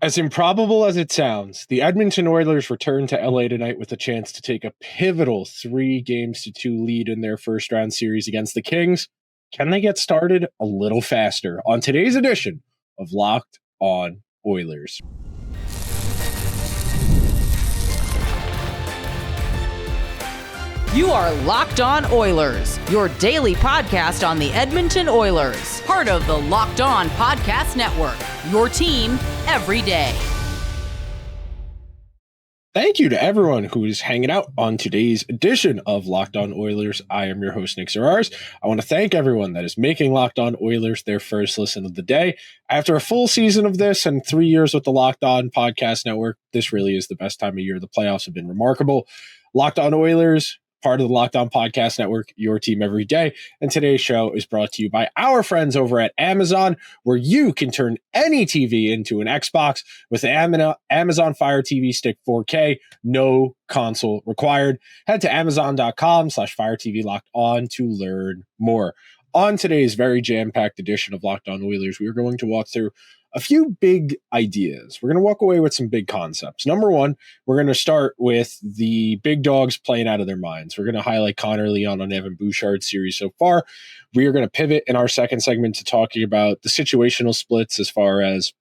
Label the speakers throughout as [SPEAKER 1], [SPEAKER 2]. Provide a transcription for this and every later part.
[SPEAKER 1] As improbable as it sounds, the Edmonton Oilers return to LA tonight with a chance to take a pivotal 3-2 lead in their first round series against the Kings. Can they get started a little faster? On today's edition of Locked On Oilers.
[SPEAKER 2] You are Locked On Oilers, your daily podcast on the Edmonton Oilers, part of the Locked On Podcast Network, your team every day.
[SPEAKER 1] Thank you to everyone who is hanging out on today's edition of Locked On Oilers. I am your host, Nick Zerars. I want to thank everyone that is making Locked On Oilers their first listen of the day. After a full season of this and 3 years with the Locked On Podcast Network, this really is the best time of year. The playoffs have been remarkable. Locked On Oilers, part of the Locked On Podcast Network, your team every day. And today's show is brought to you by our friends over at Amazon, where you can turn any TV into an Xbox with the Amazon Fire TV Stick 4K, no console required. Head to amazon.com/Fire TV Locked On to learn more. On today's very jam-packed edition of Locked On Oilers, we are going to walk through a few big ideas. We're going to walk away with some big concepts. Number one, we're going to start with the big dogs playing out of their minds. We're going to highlight Connor, Leon, and Evan Bouchard series so far. We are going to pivot in our second segment to talking about the situational splits as far as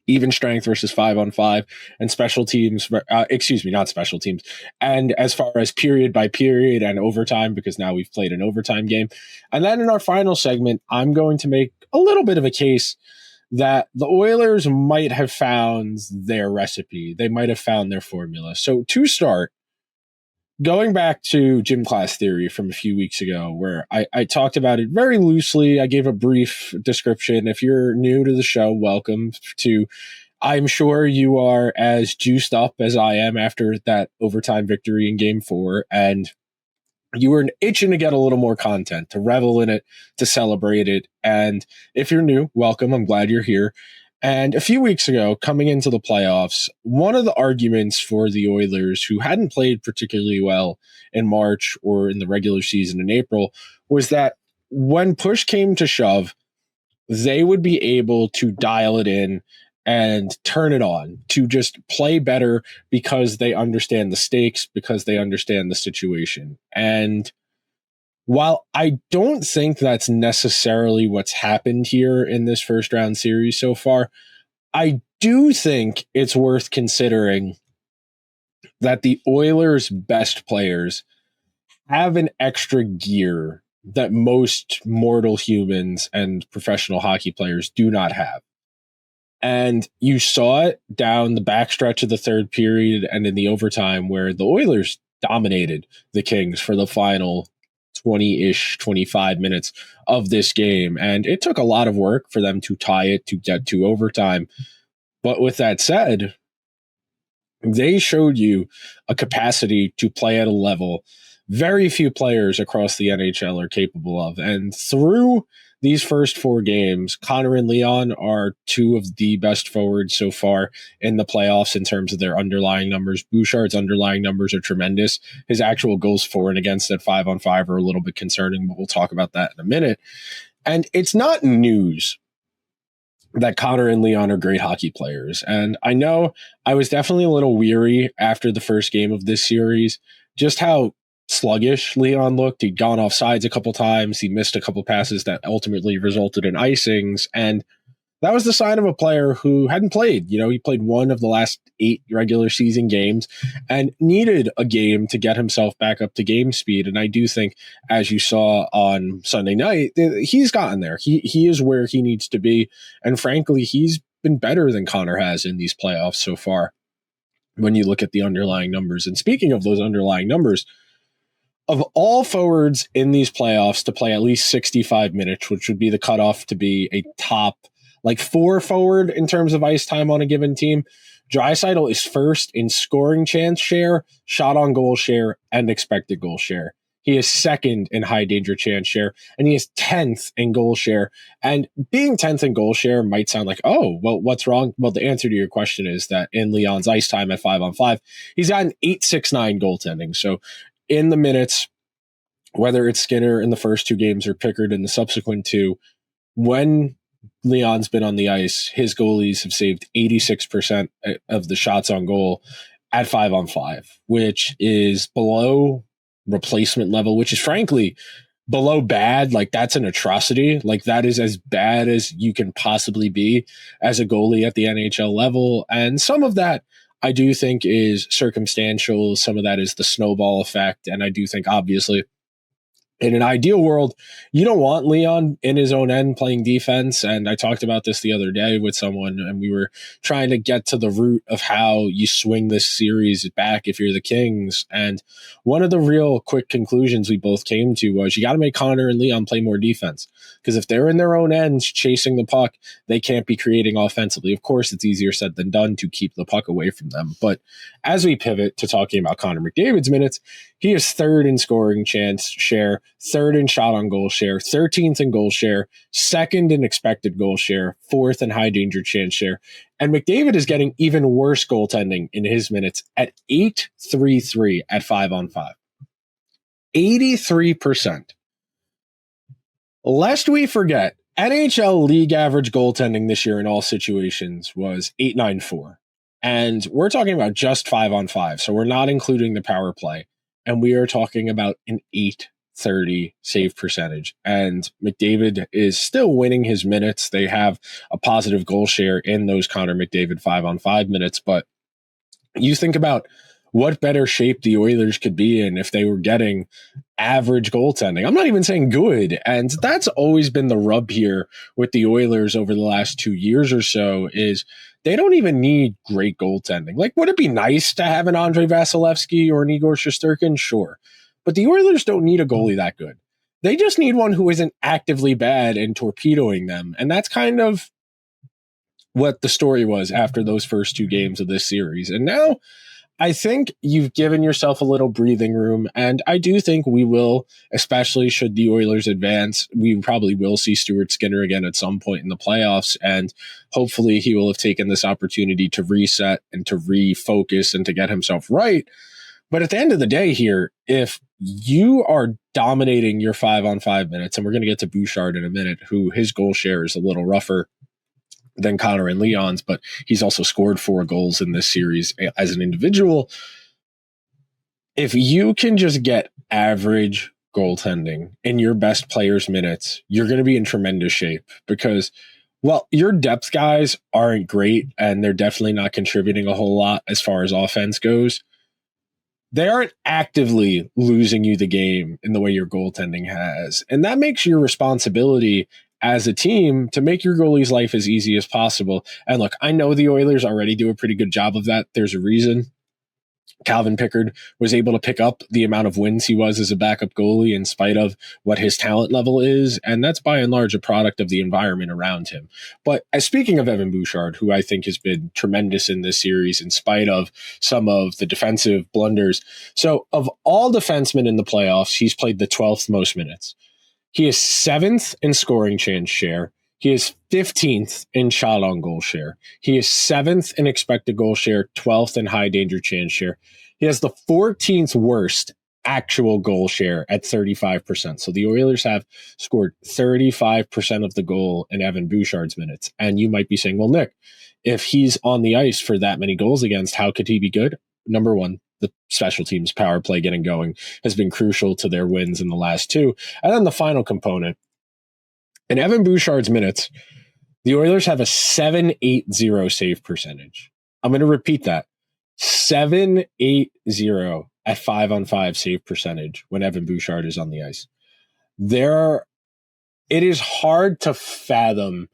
[SPEAKER 1] even strength versus 5-on-5 and special teams, not special teams. And as far as period by period and overtime, because now we've played an overtime game. And then in our final segment, I'm going to make a little bit of a case that the Oilers might have found their recipe. They might have found their formula. So to start, going back to gym class theory from a few weeks ago, where I talked about it very loosely, I gave a brief description. If you're new to the show, welcome to. I'm sure you are as juiced up as I am after that overtime victory in Game 4, and you were itching to get a little more content, to revel in it, to celebrate it. And if you're new, welcome. I'm glad you're here. And a few weeks ago, coming into the playoffs, one of the arguments for the Oilers, who hadn't played particularly well in March or in the regular season in April, was that when push came to shove, they would be able to dial it in and turn it on, to just play better because they understand the stakes, because they understand the situation. And while I don't think that's necessarily what's happened here in this first round series so far, I do think it's worth considering that the Oilers' best players have an extra gear that most mortal humans and professional hockey players do not have. And you saw it down the backstretch of the third period and in the overtime, where the Oilers dominated the Kings for the final 20-ish, 25 minutes of this game. And it took a lot of work for them to tie it, to get to overtime. But with that said, they showed you a capacity to play at a level very few players across the NHL are capable of. And through these first 4 games, Connor and Leon are 2 of the best forwards so far in the playoffs in terms of their underlying numbers. Bouchard's underlying numbers are tremendous. His actual goals for and against at 5-on-5 are a little bit concerning, but we'll talk about that in a minute. And it's not news that Connor and Leon are great hockey players. And I know I was definitely a little weary after the first game of this series, just how sluggish Leon looked. He'd gone off sides a couple times. He missed a couple passes that ultimately resulted in icings. And that was the sign of a player who hadn't played. You know, he played 1 of the last 8 regular season games and needed a game to get himself back up to game speed. And I do think, as you saw on Sunday night, he's gotten there. He is where he needs to be. And frankly, he's been better than Connor has in these playoffs so far when you look at the underlying numbers. And speaking of those underlying numbers, of all forwards in these playoffs to play at least 65 minutes, which would be the cutoff to be a top 4 forward in terms of ice time on a given team, Draisaitl is first in scoring chance share, shot on goal share, and expected goal share. He is second in high danger chance share, and he is 10th in goal share. And being 10th in goal share might sound like, oh, well, what's wrong? Well, the answer to your question is that in Leon's ice time at 5-on-5, he's got an 8.69 goaltending. So in the minutes, whether it's Skinner in the first 2 games or Pickard in the subsequent 2, when Leon's been on the ice, his goalies have saved 86% of the shots on goal at 5-on-5, which is below replacement level, which is frankly below bad. Like, that's an atrocity. Like, that is as bad as you can possibly be as a goalie at the NHL level. And some of that I do think is circumstantial. Some of that is the snowball effect. And I do think, obviously, in an ideal world, you don't want Leon in his own end playing defense. And I talked about this the other day with someone, and we were trying to get to the root of how you swing this series back if you're the Kings. And one of the real quick conclusions we both came to was you got to make Connor and Leon play more defense. Because if they're in their own ends chasing the puck, they can't be creating offensively. Of course, it's easier said than done to keep the puck away from them. But as we pivot to talking about Connor McDavid's minutes, he is third in scoring chance share, third in shot on goal share, 13th in goal share, second in expected goal share, fourth in high danger chance share. And McDavid is getting even worse goaltending in his minutes at .833 at 5-on-5. 83%. Lest we forget, NHL league average goaltending this year in all situations was .894. And we're talking about just 5-on-5. So we're not including the power play. And we are talking about an .830 save percentage. And McDavid is still winning his minutes. They have a positive goal share in those Connor McDavid 5-on-5 minutes. But you think about what better shape the Oilers could be in if they were getting average goaltending. I'm not even saying good. And that's always been the rub here with the Oilers over the last 2 years or so, is they don't even need great goaltending. Like, would it be nice to have an Andrei Vasilevsky or an Igor Shesterkin? Sure. But the Oilers don't need a goalie that good. They just need one who isn't actively bad and torpedoing them. And that's kind of what the story was after those first 2 games of this series. And now I think you've given yourself a little breathing room, and I do think we will, especially should the Oilers advance, we probably will see Stuart Skinner again at some point in the playoffs, and hopefully he will have taken this opportunity to reset and to refocus and to get himself right. But at the end of the day here, if you are dominating your 5-on-5 minutes, and we're going to get to Bouchard in a minute, who his goal share is a little rougher than Connor and Leon's, but he's also scored 4 goals in this series as an individual. If you can just get average goaltending in your best players' minutes, you're going to be in tremendous shape because, well, your depth guys aren't great and they're definitely not contributing a whole lot as far as offense goes. They aren't actively losing you the game in the way your goaltending has. And that makes your responsibility as a team to make your goalie's life as easy as possible. And look, I know the Oilers already do a pretty good job of that. There's a reason Calvin Pickard was able to pick up the amount of wins he was as a backup goalie in spite of what his talent level is. And that's by and large a product of the environment around him. But as speaking of Evan Bouchard, who I think has been tremendous in this series in spite of some of the defensive blunders. So of all defensemen in the playoffs, he's played the 12th most minutes. He is 7th in scoring chance share. He is 15th in shot on goal share. He is 7th in expected goal share, 12th in high danger chance share. He has the 14th worst actual goal share at 35%. So the Oilers have scored 35% of the goal in Evan Bouchard's minutes. And you might be saying, well, Nick, if he's on the ice for that many goals against, how could he be good? Number one, the special teams power play getting going has been crucial to their wins in the last 2. And then the final component, in Evan Bouchard's minutes, the Oilers have a 780 save percentage. I'm going to repeat that. 780 at 5-on-5 save percentage when Evan Bouchard is on the ice. It is hard to fathom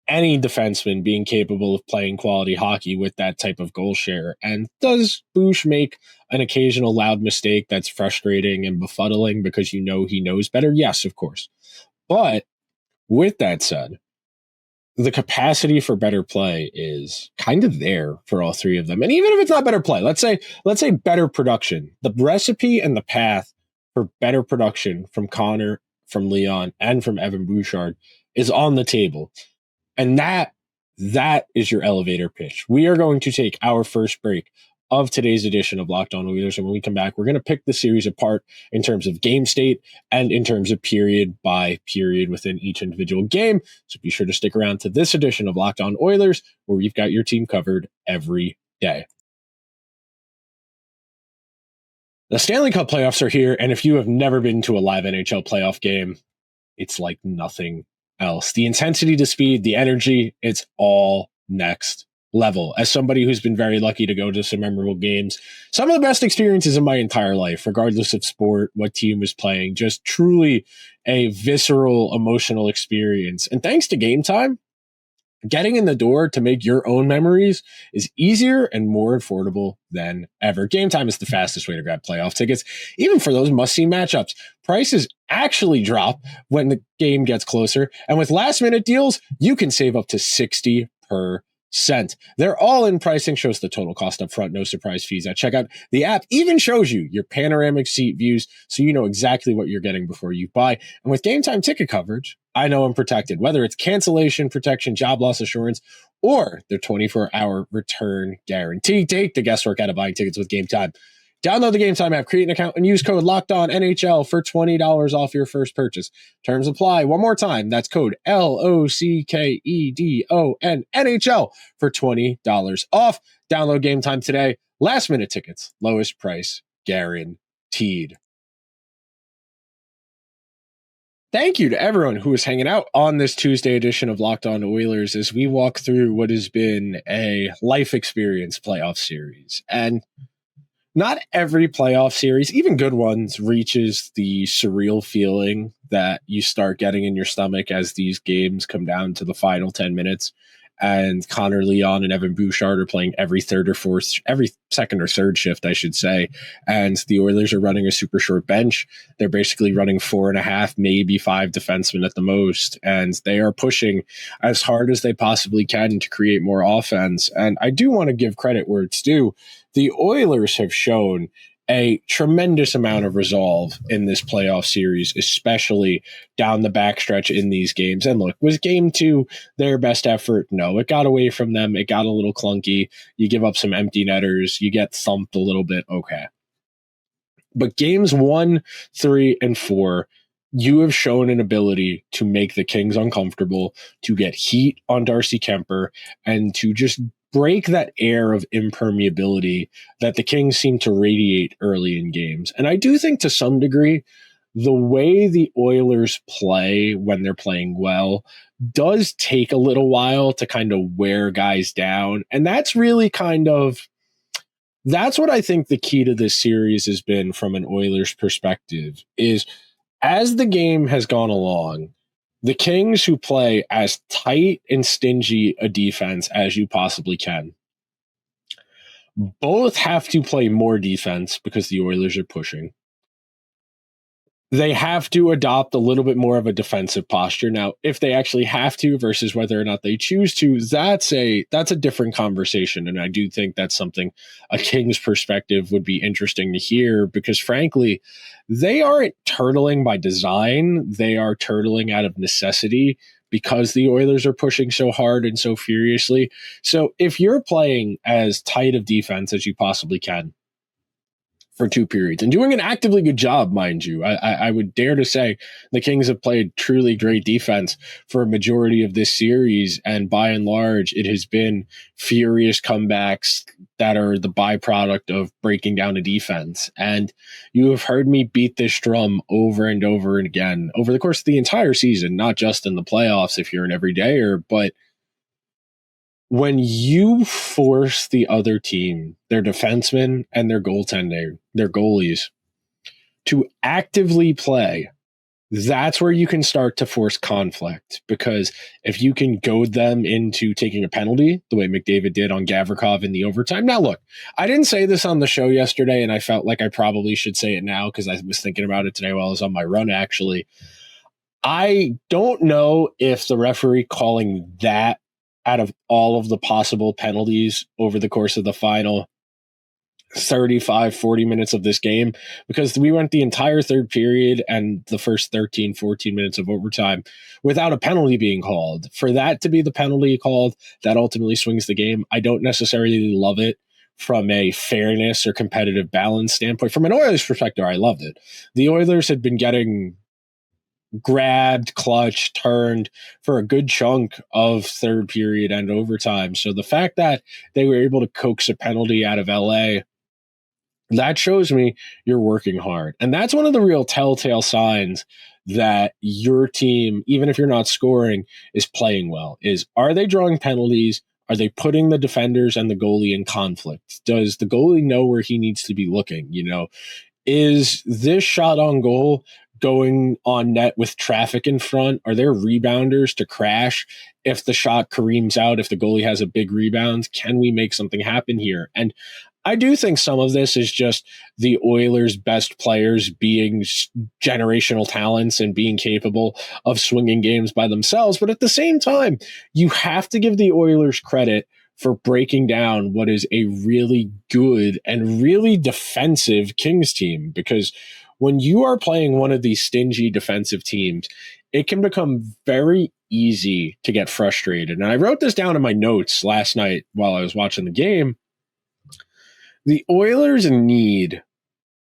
[SPEAKER 1] any defenseman being capable of playing quality hockey with that type of goal share. And does Bouch make an occasional loud mistake that's frustrating and befuddling because you know he knows better? Yes, of course. But with that said, the capacity for better play is kind of there for all 3 of them. And even if it's not better play, let's say better production, the recipe and the path for better production from Connor, from Leon, and from Evan Bouchard is on the table. And that is your elevator pitch. We are going to take our first break of today's edition of Locked On Oilers. And when we come back, we're going to pick the series apart in terms of game state and in terms of period by period within each individual game. So be sure to stick around to this edition of Locked On Oilers, where we've got your team covered every day. The Stanley Cup playoffs are here, and if you have never been to a live NHL playoff game, it's like nothing else. The intensity, the speed, the energy, it's all next level. As somebody who's been very lucky to go to some memorable games, some of the best experiences in my entire life, regardless of sport, what team was playing, just truly a visceral, emotional experience. And thanks to Game Time, getting in the door to make your own memories is easier and more affordable than ever. Game Time is the fastest way to grab playoff tickets, even for those must-see matchups. Prices actually drop when the game gets closer, and with last-minute deals, you can save up to 60%. Their all-in pricing shows the total cost up front, no surprise fees at checkout. The app even shows you your panoramic seat views, so you know exactly what you're getting before you buy. And with Game Time ticket coverage, I know I'm protected, whether it's cancellation protection, job loss assurance, or their 24-hour return guarantee. Take the guesswork out of buying tickets with Game Time. Download the Game Time app, create an account, and use code LOCKEDONNHL for $20 off your first purchase. Terms apply. One more time, that's code LOCKEDONNHL for $20 off. Download Game Time today. Last minute tickets, lowest price guaranteed. Thank you to everyone who is hanging out on this Tuesday edition of Locked On Oilers as we walk through what has been a life experience playoff series. And not every playoff series, even good ones, reaches the surreal feeling that you start getting in your stomach as these games come down to the final 10 minutes. And Connor Leon and Evan Bouchard are playing every second or third shift, I should say. And the Oilers are running a super short bench. They're basically running 4.5, maybe 5 defensemen at the most. And they are pushing as hard as they possibly can to create more offense. And I do want to give credit where it's due. The Oilers have shown a tremendous amount of resolve in this playoff series, especially down the backstretch in these games. And look, was game 2 their best effort? No, it got away from them. It got a little clunky. You give up some empty netters. You get thumped a little bit. Okay. But games 1, 3, and 4, you have shown an ability to make the Kings uncomfortable, to get heat on Darcy Kemper, and to just break that air of impermeability that the Kings seem to radiate early in games. And I do think to some degree, the way the Oilers play when they're playing well does take a little while to kind of wear guys down. And that's really that's what I think the key to this series has been from an Oilers perspective is as the game has gone along, the Kings, who play as tight and stingy a defense as you possibly can, both have to play more defense because the Oilers are pushing. They have to adopt a little bit more of a defensive posture. Now, if they actually have to versus whether or not they choose to, that's a different conversation. And I do think that's something a Kings perspective would be interesting to hear because, frankly, they aren't turtling by design. They are turtling out of necessity because the Oilers are pushing so hard and so furiously. So if you're playing as tight of defense as you possibly can for 2 periods and doing an actively good job, mind you, I would dare to say the Kings have played truly great defense for a majority of this series. And by and large, it has been furious comebacks that are the byproduct of breaking down a defense. And you have heard me beat this drum over and over and again over the course of the entire season, not just in the playoffs if you're an everydayer, but when you force the other team, their defensemen and their goaltender, their goalies, to actively play, that's where you can start to force conflict. Because if you can goad them into taking a penalty, the way McDavid did on Gavrikov in the overtime. Now, look, I didn't say this on the show yesterday, and I felt like I probably should say it now because I was thinking about it today while I was on my run, actually. I don't know if the referee calling that out of all of the possible penalties over the course of the final 35, 40 minutes of this game, because we went the entire third period and the first 13, 14 minutes of overtime without a penalty being called. For that to be the penalty called that ultimately swings the game, I don't necessarily love it from a fairness or competitive balance standpoint. From an Oilers perspective, I loved it. The Oilers had been getting grabbed, clutched, turned for a good chunk of third period and overtime. So the fact that they were able to coax a penalty out of LA, that shows me you're working hard. And that's one of the real telltale signs that your team, even if you're not scoring, is playing well. Are they drawing penalties? Are they putting the defenders and the goalie in conflict? Does the goalie know where he needs to be looking? Is this shot on goal going on net with traffic in front? Are there rebounders to crash if the shot careens out, if the goalie has a big rebound? Can we make something happen here? And I do think some of this is just the Oilers' best players being generational talents and being capable of swinging games by themselves. But at the same time, you have to give the Oilers credit for breaking down what is a really good and really defensive Kings team, because when you are playing one of these stingy defensive teams, it can become very easy to get frustrated. And I wrote this down in my notes last night while I was watching the game. The Oilers need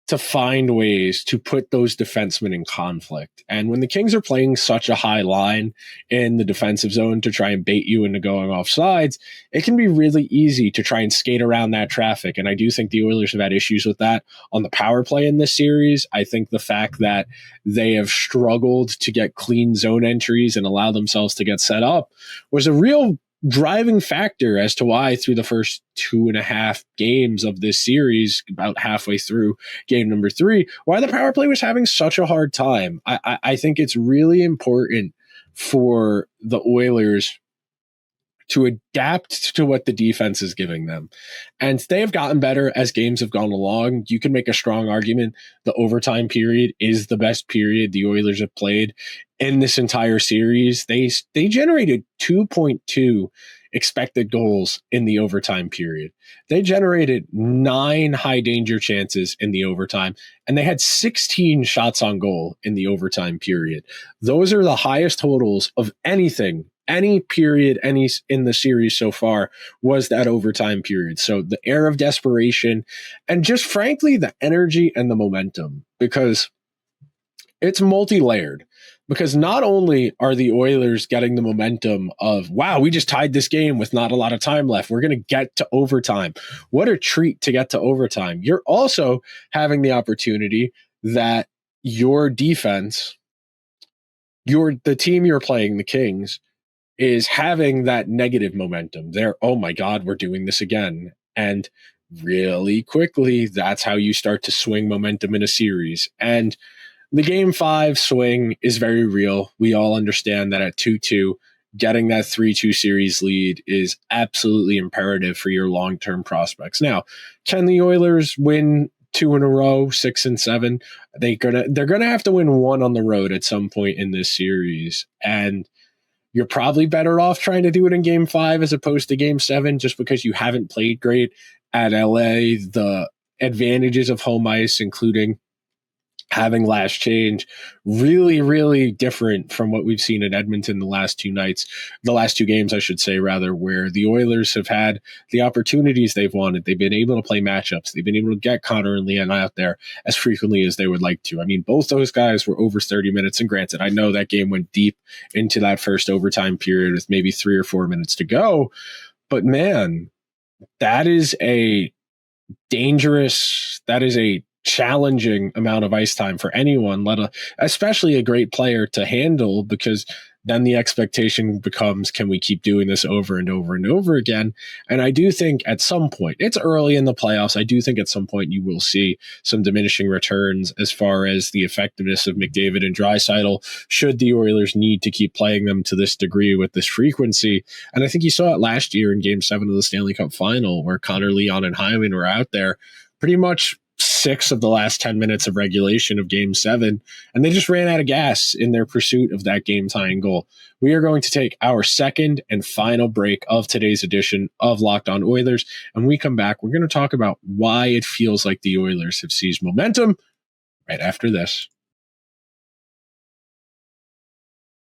[SPEAKER 1] to find ways to put those defensemen in conflict. And when the Kings are playing such a high line in the defensive zone to try and bait you into going off sides, it can be really easy to try and skate around that traffic. And I do think the Oilers have had issues with that on the power play in this series. I think the fact that they have struggled to get clean zone entries and allow themselves to get set up was a real driving factor as to why through the first 2.5 games of this series, about halfway through game number 3, why the power play was having such a hard time. I think it's really important for the Oilers to adapt to what the defense is giving them. And they have gotten better as games have gone along. You can make a strong argument the overtime period is the best period the Oilers have played in this entire series. They generated 2.2 expected goals in the overtime period. They generated 9 high danger chances in the overtime, and they had 16 shots on goal in the overtime period. Those are the highest totals of any period, any in the series so far was that overtime period. So the air of desperation and just frankly, the energy and the momentum, because it's multi-layered. Because not only are the Oilers getting the momentum of, wow, we just tied this game with not a lot of time left. We're going to get to overtime. What a treat to get to overtime. You're also having the opportunity that your defense, the team you're playing, the Kings, is having that negative momentum. They're, oh my God, we're doing this again. And really quickly, that's how you start to swing momentum in a series. And the Game 5 swing is very real. We all understand that at 2-2, getting that 3-2 series lead is absolutely imperative for your long-term prospects. Now, can the Oilers win 2 in a row, 6 and 7? They're gonna have to win 1 on the road at some point in this series. And you're probably better off trying to do it in Game 5 as opposed to Game 7, just because you haven't played great at LA. The advantages of home ice, including having last change, really, really different from what we've seen in Edmonton the last 2 games, I should say, rather, where the Oilers have had the opportunities they've wanted. They've been able to play matchups. They've been able to get Connor and Leon out there as frequently as they would like to. I mean, both those guys were over 30 minutes, and granted, I know that game went deep into that first overtime period with maybe 3 or 4 minutes to go, but man, that is a challenging amount of ice time for anyone, especially a great player to handle, because then the expectation becomes, can we keep doing this over and over and over again? And I do think at some point, it's early in the playoffs, I do think at some point you will see some diminishing returns as far as the effectiveness of McDavid and Draisaitl, should the Oilers need to keep playing them to this degree with this frequency. And I think you saw it last year in Game 7 of the Stanley Cup Final, where Connor, Leon, and Hyman were out there pretty much 6 of the last 10 minutes of regulation of Game 7, and they just ran out of gas in their pursuit of that game-tying goal. We are going to take our second and final break of today's edition of Locked On Oilers, and when we come back, we're going to talk about why it feels like the Oilers have seized momentum right after this.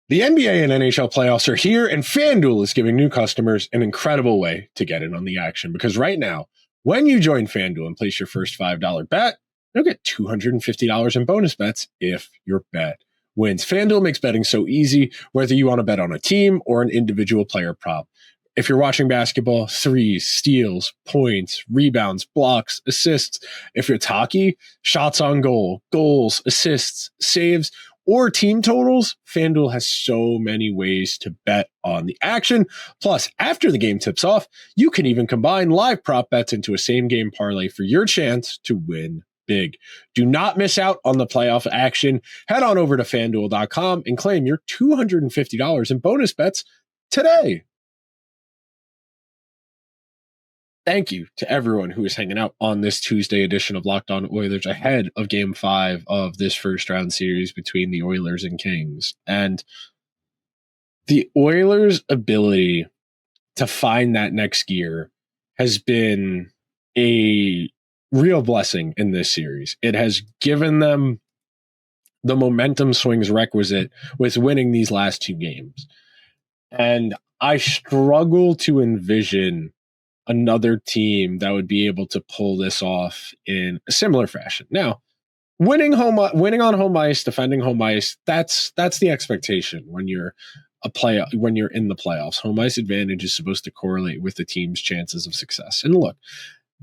[SPEAKER 1] The NBA and NHL playoffs are here, and FanDuel is giving new customers an incredible way to get in on the action, because right now, When you join FanDuel and place your first $5 bet, you'll get $250 in bonus bets if your bet wins. FanDuel makes betting so easy, whether you want to bet on a team or an individual player prop. If you're watching basketball, threes, steals, points, rebounds, blocks, assists. If it's hockey, shots on goal, goals, assists, saves, or team totals, FanDuel has so many ways to bet on the action. Plus, after the game tips off, you can even combine live prop bets into a same-game parlay for your chance to win big. Do not miss out on the playoff action. Head on over to FanDuel.com and claim your $250 in bonus bets today. Thank you to everyone who is hanging out on this Tuesday edition of Locked On Oilers ahead of Game 5 of this first round series between the Oilers and Kings. And the Oilers' ability to find that next gear has been a real blessing in this series. It has given them the momentum swings requisite with winning these last two games. And I struggle to envision another team that would be able to pull this off in a similar fashion. Now, winning on home ice, defending home ice, that's the expectation when you're when you're in the playoffs. Home ice advantage is supposed to correlate with the team's chances of success. And look,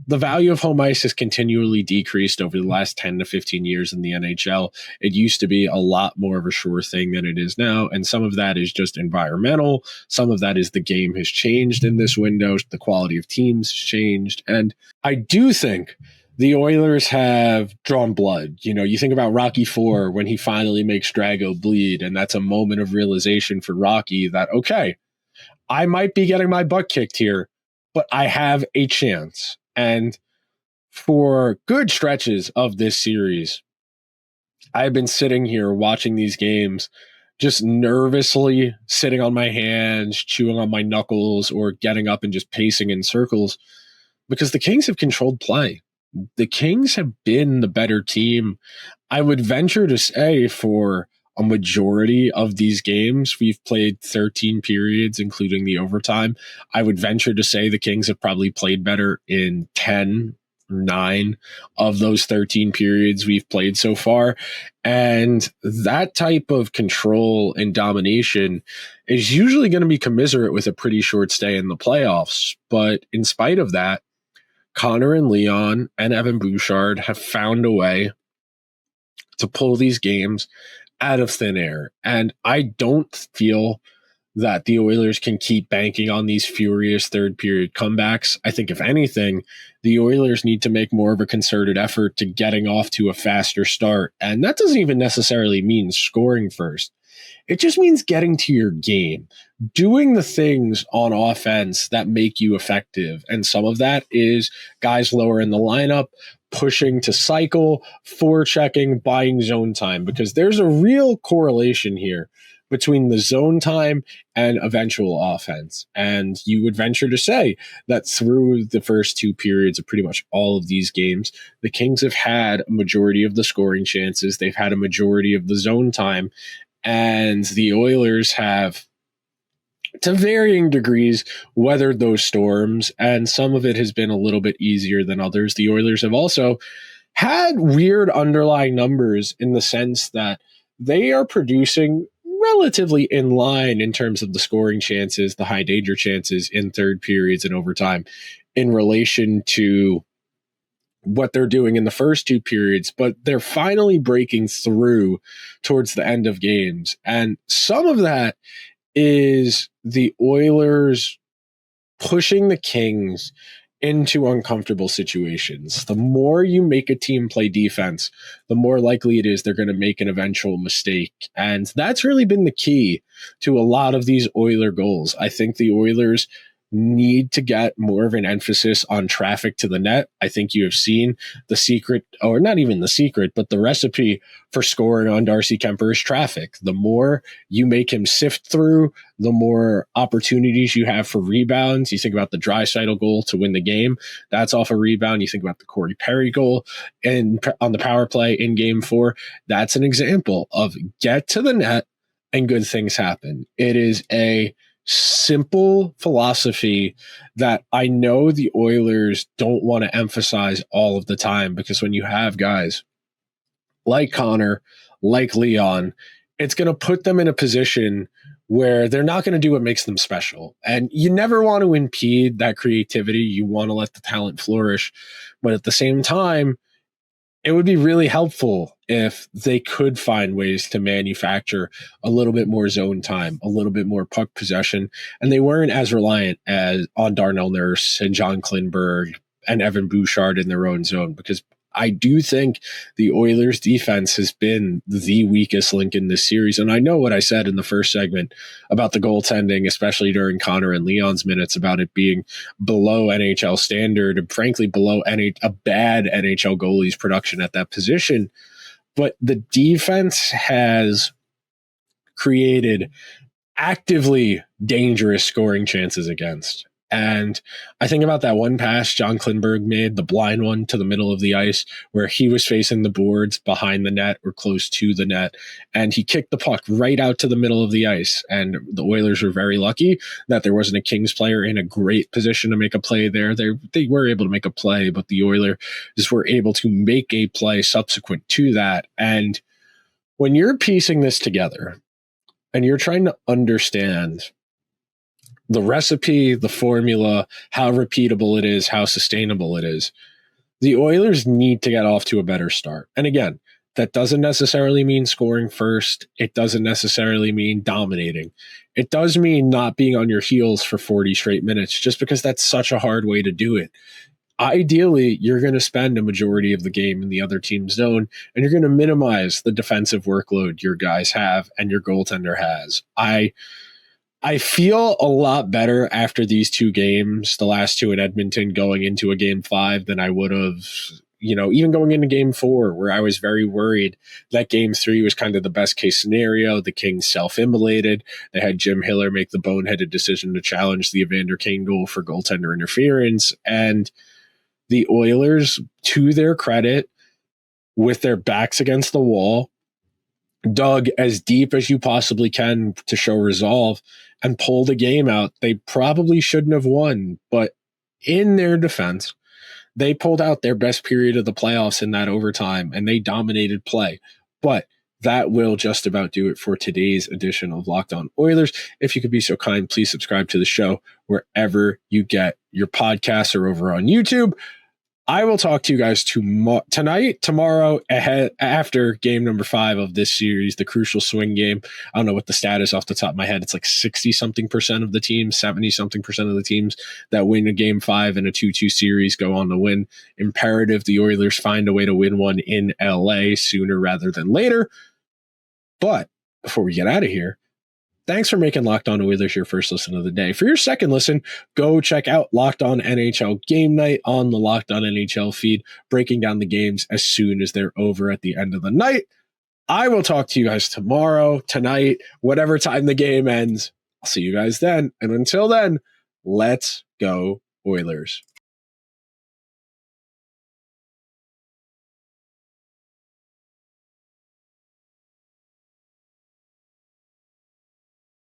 [SPEAKER 1] the value of home ice has continually decreased over the last 10 to 15 years in the NHL. It used to be a lot more of a sure thing than it is now. And some of that is just environmental. Some of that is the game has changed in this window. The quality of teams has changed. And I do think the Oilers have drawn blood. You know, you think about Rocky IV when he finally makes Drago bleed. And that's a moment of realization for Rocky that, okay, I might be getting my butt kicked here, but I have a chance. And for good stretches of this series, I've been sitting here watching these games, just nervously sitting on my hands, chewing on my knuckles, or getting up and just pacing in circles because the Kings have controlled play. The Kings have been the better team. I would venture to say for a majority of these games, we've played 13 periods, including the overtime. I would venture to say the Kings have probably played better in 10 or 9 of those 13 periods we've played so far. And that type of control and domination is usually going to be commensurate with a pretty short stay in the playoffs. But in spite of that, Connor and Leon and Evan Bouchard have found a way to pull these games out of thin air. And I don't feel that the Oilers can keep banking on these furious third period comebacks. I think if anything, the Oilers need to make more of a concerted effort to getting off to a faster start. And that doesn't even necessarily mean scoring first. It just means getting to your game, doing the things on offense that make you effective. And some of that is guys lower in the lineup, pushing to cycle, forechecking, buying zone time, because there's a real correlation here between the zone time and eventual offense. And you would venture to say that through the first two periods of pretty much all of these games, the Kings have had a majority of the scoring chances. They've had a majority of the zone time. And the Oilers have, to varying degrees, weathered those storms, and some of it has been a little bit easier than others. The Oilers have also had weird underlying numbers in the sense that they are producing relatively in line in terms of the scoring chances, the high danger chances in third periods and overtime in relation to what they're doing in the first two periods, but they're finally breaking through towards the end of games. And some of that is the Oilers pushing the Kings into uncomfortable situations. The more you make a team play defense, the more likely it is they're going to make an eventual mistake. And that's really been the key to a lot of these Oiler goals. I think the Oilers need to get more of an emphasis on traffic to the net. I think you have seen the secret, or not even the secret, but the recipe for scoring on Darcy Kemper is traffic. The more you make him sift through, the more opportunities you have for rebounds. You think about the Draisaitl goal to win the game. That's off a rebound. You think about the Corey Perry goal on the power play in Game 4. That's an example of get to the net and good things happen. It is a simple philosophy that I know the Oilers don't want to emphasize all of the time, because when you have guys like Connor, like Leon, it's going to put them in a position where they're not going to do what makes them special. And you never want to impede that creativity. You want to let the talent flourish. But at the same time, it would be really helpful if they could find ways to manufacture a little bit more zone time, a little bit more puck possession, and they weren't as reliant on Darnell Nurse and John Klingberg and Evan Bouchard in their own zone, because I do think the Oilers defense has been the weakest link in this series. And I know what I said in the first segment about the goaltending, especially during Connor and Leon's minutes, about it being below NHL standard and frankly below a bad NHL goalie's production at that position. But the defense has created actively dangerous scoring chances against. And I think about that one pass John Klingberg made, the blind one to the middle of the ice, where he was facing the boards behind the net or close to the net, and he kicked the puck right out to the middle of the ice. And the Oilers were very lucky that there wasn't a Kings player in a great position to make a play there. They were able to make a play, but the Oilers just were able to make a play subsequent to that. And when you're piecing this together and you're trying to understand the recipe, the formula, how repeatable it is, how sustainable it is, the Oilers need to get off to a better start. And again, that doesn't necessarily mean scoring first. It doesn't necessarily mean dominating. It does mean not being on your heels for 40 straight minutes, just because that's such a hard way to do it. Ideally, you're going to spend a majority of the game in the other team's zone, and you're going to minimize the defensive workload your guys have and your goaltender has. I feel a lot better after these two games, the last two in Edmonton, going into a game 5 than I would have, even going into game 4, where I was very worried that game 3 was kind of the best case scenario. The Kings self-immolated. They had Jim Hiller make the boneheaded decision to challenge the Evander Kane goal for goaltender interference. And the Oilers, to their credit, with their backs against the wall, dug as deep as you possibly can to show resolve and pulled a game out they probably shouldn't have won. But in their defense, they pulled out their best period of the playoffs in that overtime, and they dominated play. But that will just about do it for today's edition of Locked On Oilers. If you could be so kind, please subscribe to the show wherever you get your podcasts or over on YouTube. I will talk to you guys tonight, tomorrow, after game number 5 of this series, the crucial swing game. I don't know what the stat is off the top of my head. It's like 60-something% of the teams, 70-something% of the teams that win a game 5 in a 2-2 series go on to win. Imperative the Oilers find a way to win one in LA sooner rather than later. But before we get out of here, thanks for making Locked On Oilers your first listen of the day. For your second listen, go check out Locked On NHL Game Night on the Locked On NHL feed, breaking down the games as soon as they're over at the end of the night. I will talk to you guys tomorrow, tonight, whatever time the game ends. I'll see you guys then. And until then, let's go Oilers.